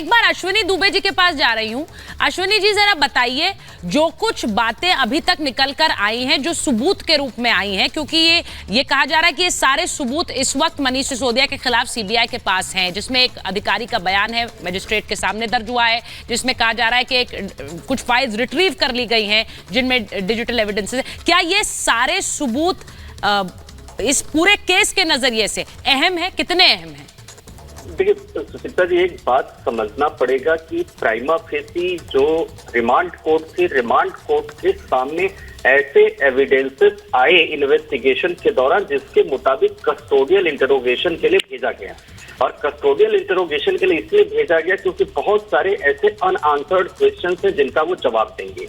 एक बार अश्विनी दुबे जी के पास जा रही हूं। अश्विनी जी जरा बताइए, जो कुछ बातें अभी तक निकल कर आई हैं, जो सबूत के रूप में आई हैं, क्योंकि ये कहा जा रहा है कि ये सारे सबूत इस वक्त मनीष सिसोदिया के खिलाफ सीबीआई के पास हैं, जिसमें एक अधिकारी का बयान है मजिस्ट्रेट के सामने दर्ज हुआ है, जिसमें कहा जा रहा है कि कुछ फाइल्स रिट्रीव कर ली गई हैं जिनमें डिजिटल एविडेंसेस। क्या ये सारे सबूत इस पूरे केस के नजरिए से अहम है? कितने अहम है? देखिए सुचित्रा जी, एक बात समझना पड़ेगा कि प्राइमा फेसी जो रिमांड कोर्ट के सामने ऐसे एविडेंसेस आए इन्वेस्टिगेशन के दौरान जिसके मुताबिक कस्टोडियल इंटरोगेशन के लिए भेजा गया। और कस्टोडियल इंटरोगेशन के लिए इसलिए भेजा गया क्योंकि बहुत सारे ऐसे अनआंसर्ड क्वेश्चंस हैं जिनका वो जवाब देंगे।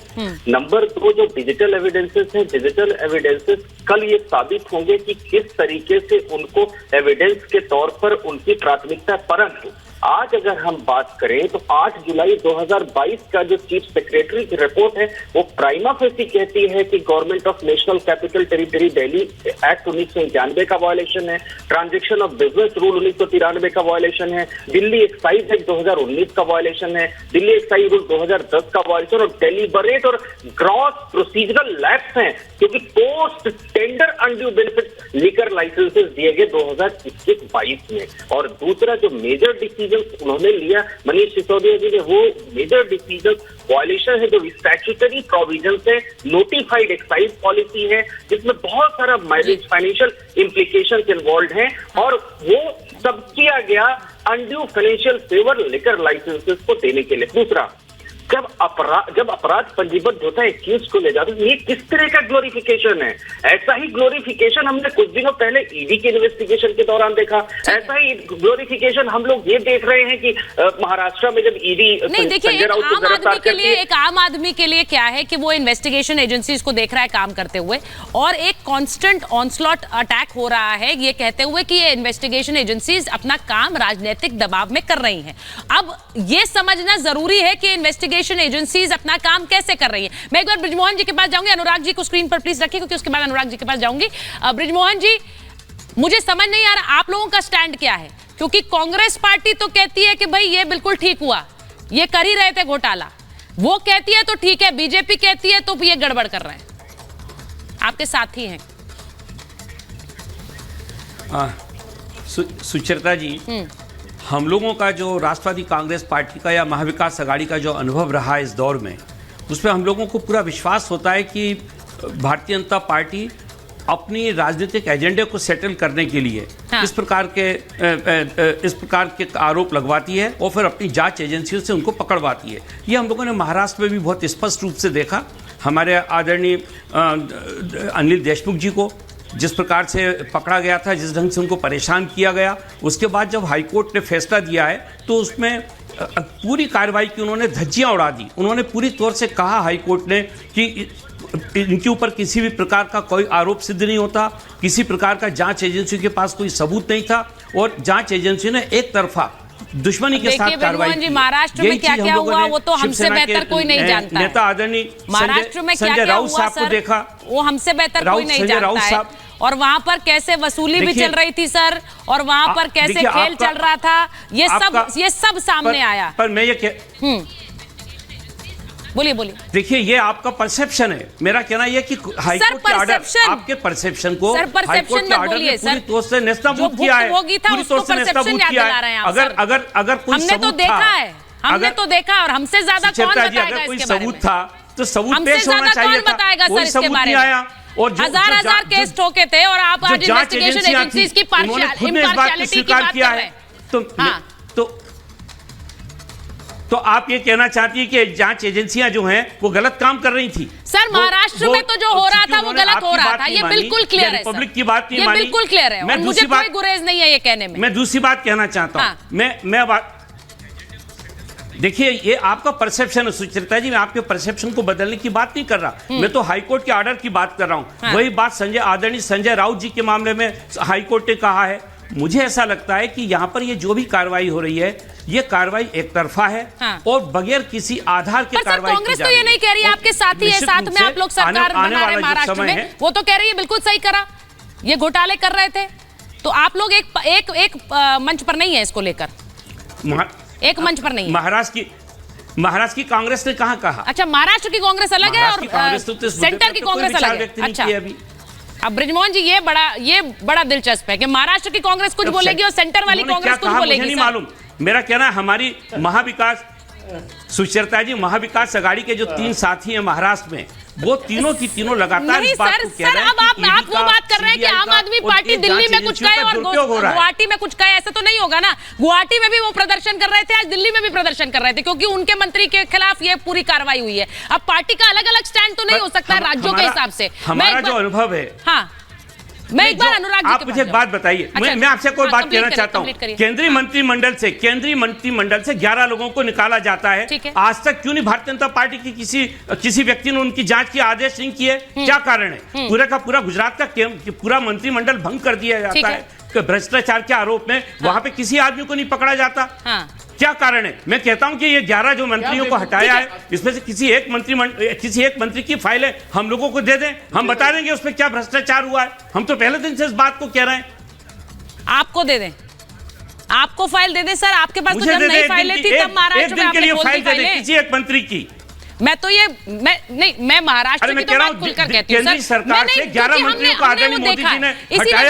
नंबर 2, जो डिजिटल एविडेंसेस हैं, डिजिटल एविडेंसेस कल ये साबित होंगे कि किस तरीके से उनको एविडेंस के तौर पर उनकी प्राथमिकता। परंतु आज अगर हम बात करें तो 8 जुलाई 2022 का जो चीफ सेक्रेटरी की रिपोर्ट है वो प्राइमा फेसी कहती है कि government of national capital territory Delhi act 1991 का वायलेशन है, ट्रांजैक्शन ऑफ बिजनेस रूल 1993 का वायलेशन है, दिल्ली एक्साइज एक्ट 2019 का वायलेशन है, दिल्ली एक्साइज रूल 2010 का वायलेशन और डेलिबरेट और ग्रॉस प्रोसीजरल लैप्स हैं क्योंकि post tender undue benefit liquor licences दिए गए 2021-22 में। और दूसरा जो मेजर डिसीजन उन्होंने लिया मनीष सिसोदिया जी ने, वो मेजर डिसीजन वायलेशन है जो स्टैट्यूटरी प्रोविजंस है, नोटिफाइड एक्साइज पॉलिसी है जिसमें बहुत सारा माइलेज फाइनेंशियल इम्प्लीकेशंस इन्वॉल्व हैं और वो सब किया गया undue financial favour liquor licences को देने के लिए। दूसरा, जब अपराध पंजीबद्ध होता है एक्यूज को ले जाते हैं, ये किस तरह का ग्लोरिफिकेशन है? ऐसा ही ग्लोरिफिकेशन हमने कुछ दिनों पहले ईडी के इन्वेस्टिगेशन के दौरान देखा। ऐसा ही ग्लोरिफिकेशन हम लोग ये देख रहे हैं कि महाराष्ट्र में जब ईडी संजय राउत को गिरफ्तार करती है। एक आम आदमी के लिए क्या है कि वो इन्वेस्टिगेशन एजेंसीज को देख रहा है काम करते हुए और एक कांस्टेंट ऑनस्लॉट अटैक हो रहा है ये कहते हुए कि ये इन्वेस्टिगेशन एजेंसीज अपना काम राजनीतिक दबाव में कर रही हैं। अब ये समझना जरूरी है कि इन्वेस्टिगेशन एजेंसीज अपना काम कैसे कर रही हैं। मैं एक बार ब्रिजमोहन जी के पास जाऊंगी, अनुराग जी को स्क्रीन पर प्लीज रखिए क्योंकि उसके बाद अनुराग जी के पास जाऊंगी। ब्रिजमोहन जी, मुझे समझ नहीं आ रहा आप लोगों का स्टैंड क्या है, क्योंकि कांग्रेस पार्टी तो कहती है कि भाई ये बिल्कुल ठीक हुआ, ये कर ही रहे थे घोटाला, वो कहती है तो ठीक है, बीजेपी कहती है तो ये गड़बड़ कर रहे हैं। आपके साथी हैं सुचरिता जी, हम लोगों का जो राष्ट्रवादी कांग्रेस पार्टी का या महाविकास अघाड़ी का जो अनुभव रहा है इस दौर में, उसमें हम लोगों को पूरा विश्वास होता है कि भारतीय जनता पार्टी अपनी राजनीतिक एजेंडे को सेटल करने के लिए इस प्रकार के आरोप लगवाती है और फिर अपनी जांच एजेंसियों से उनको पकड़वाती है। ये हम लोगों ने महाराष्ट्र में भी बहुत स्पष्ट रूप से देखा। हमारे आदरणीय अनिल देशमुख जी को जिस प्रकार से पकड़ा गया था, जिस ढंग से उनको परेशान किया गया, उसके बाद जब हाईकोर्ट ने फैसला दिया है तो उसमें पूरी कार्रवाई की उन्होंने धज्जियां उड़ा दी। उन्होंने पूरी तौर से कहा हाईकोर्ट ने कि इनके ऊपर किसी भी प्रकार का कोई आरोप सिद्ध नहीं होता, किसी प्रकार का जांच एजेंसी के पास कोई सबूत नहीं था और जांच एजेंसी ने एक तरफा दुश्मनी के साथ कार्रवाई की। महाराष्ट्र में क्या क्या हुआ वो तो हमसे बेहतर कोई नहीं जानता है। नेता आदरणीय महाराष्ट्र में संजय राउत साहब को देखा, वो हमसे बेहतर कोई नहीं जानता है। और वहां पर कैसे वसूली भी चल रही थी सर, और वहां पर कैसे खेल चल रहा था, ये सब सामने आया। पर मैं ये बोलिए देखिए, ये आपका परसेप्शन है। मेरा कहना यह कि हाईकोर्ट के ऑर्डर, आपके परसेप्शन को हाईकोर्ट के ऑर्डर ने पूरी तौर से नेस्तनाबूद किया है, पूरी तौर से नेस्तनाबूद किया है। अगर कोई सबूत था, हमने तो देखा और हमसे ज्यादा कौन बताएगा कोई सबूत था तो सबूत पेश होना चाहिए था, कोई सबूत नहीं आया। और हजार केस ठोके थे और आप आज इन्वेस्टिगेशन एजेंसीज की इम्पार्शियलिटी की बात कर रहे हैं। तो आप ये कहना चाहती है कि जांच एजेंसियां जो हैं वो गलत काम कर रही थी? सर, महाराष्ट्र में तो जो हो रहा था वो गलत हो रहा था, ये बिल्कुल क्लियर है। रिपब्लिक की बात नहीं मानी, ये बिल्कुल क्लियर है और मुझे कोई गुरेज नहीं है ये कहने में। मैं दूसरी बात कहना चाहता हूं। मैं बात देखिए, ये आपका परसेप्शन है सुचरिता जी, मैं आपके परसेप्शन को बदलने की बात नहीं कर रहा, मैं तो हाईकोर्ट के ऑर्डर की बात कर रहा हूं। वही बात आदरणीय संजय राउत जी के मामले में हाईकोर्ट ने कहा है। मुझे ऐसा लगता है कि यहाँ पर ये जो भी कार्रवाई हो रही है, ये कार्रवाई एक तरफा है और बगैर किसी आधार के कार्रवाई कांग्रेस तो ये नहीं कह रही, आपके साथी है साथ में, आप लोग सरकार बना रहे हैं महाराष्ट्र में, वो तो कह रही है बिल्कुल सही करा, ये घोटाले कर रहे थे। तो आप लोग एक मंच पर नहीं है इसको लेकर, एक मंच पर नहीं है। महाराष्ट्र की कांग्रेस ने कहाँ कहा? अच्छा, महाराष्ट्र की कांग्रेस अलग है और सेंटर की कांग्रेस अलग है। अच्छा, अभी अब ब्रिजमोहन जी ये बड़ा दिलचस्प है कि महाराष्ट्र की कांग्रेस कुछ बोलेगी और सेंटर वाली कांग्रेस कुछ बोलेगी। मुझे नहीं मालूम, मेरा कहना है हमारी महाविकास सुचरिता जी, महाविकास अघाड़ी के जो 3 साथी हैं महाराष्ट्र में, वो तीनों की तीनों लगातार इस बात को कह रहे हैं। अब आप वो बात कर रहे हैं कि आम आदमी पार्टी दिल्ली में कुछ कहे और गुवाहाटी में कुछ कहे, ऐसा तो नहीं होगा ना। गुवाहाटी में भी वो प्रदर्शन कर रहे थे, आज दिल्ली में भी प्रदर्शन कर रहे थे, क्योंकि उनके मंत्री के खिलाफ ये पूरी कार्रवाई हुई है। अब पार्टी का अलग अलग स्टैंड तो नहीं हो सकता राज्यों के हिसाब से। हमारा जो अनुभव है, हाँ, मैं एक बार अनुराग जी आप मुझे एक बात बताइए, मैं आपसे कोई बात कहना चाहता हूँ। केंद्रीय मंत्रिमंडल से 11 लोगों को निकाला जाता है, आज तक क्यों नहीं भारतीय जनता पार्टी की किसी व्यक्ति ने उनकी जांच की आदेश नहीं किए? क्या कारण है? पूरा का पूरा गुजरात का पूरा मंत्रिमंडल भंग कर दिया जाता है भ्रष्टाचार के आरोप में, वहां पे किसी आदमी को नहीं पकड़ा जाता। क्या कारण है? मैं कहता हूं कि ये 11 जो मंत्रियों को हटाया है, इसमें से किसी एक मंत्री की फाइलें हम लोगों को दे दें, हम बता देंगे उसमें क्या भ्रष्टाचार हुआ है। हम तो पहले दिन से इस बात को कह रहे हैं। आपको दे दें, आपको फाइल दे दें सर, आपके पास तो जब नई फाइलें थी तब महाराष्ट्र में आपने खोल दी फाइलें। किसी एक मंत्री की मैं महाराष्ट्र की तो बात खुलकर कहती हूँ सर। सरकार से 11 मंत्रियों को आदरणीय मोदी जी ने हटाया।